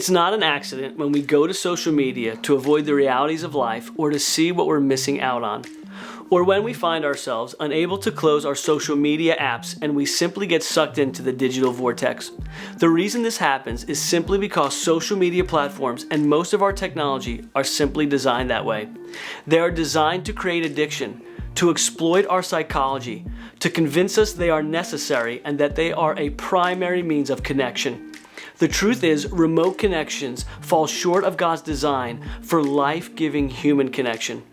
It's not an accident when we go to social media to avoid the realities of life or to see what we're missing out on. Or when we find ourselves unable to close our social media apps and we simply get sucked into the digital vortex. The reason this happens is simply because social media platforms and most of our technology are simply designed that way. They are designed to create addiction, to exploit our psychology, to convince us they are necessary and that they are a primary means of connection. The truth is, remote connections fall short of God's design for life-giving human connection.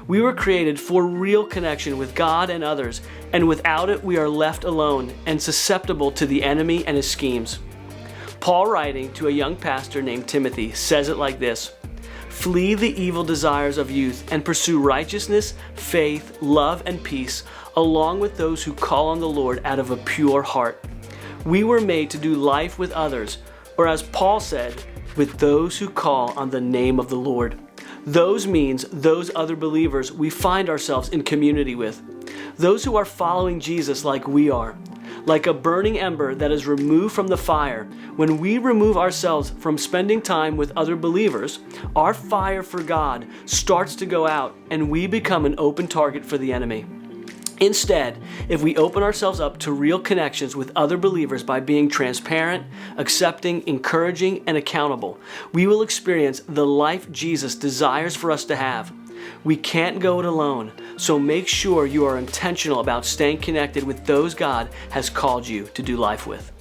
We were created for real connection with God and others, and without it we are left alone and susceptible to the enemy and his schemes. Paul, writing to a young pastor named Timothy, says it like this: "Flee the evil desires of youth and pursue righteousness, faith, love, and peace, along with those who call on the Lord out of a pure heart." We were made to do life with others, or as Paul said, with those who call on the name of the Lord. Those means those other believers we find ourselves in community with. Those who are following Jesus like we are. Like a burning ember that is removed from the fire, when we remove ourselves from spending time with other believers, our fire for God starts to go out and we become an open target for the enemy. Instead, if we open ourselves up to real connections with other believers by being transparent, accepting, encouraging, and accountable, we will experience the life Jesus desires for us to have. We can't go it alone, so make sure you are intentional about staying connected with those God has called you to do life with.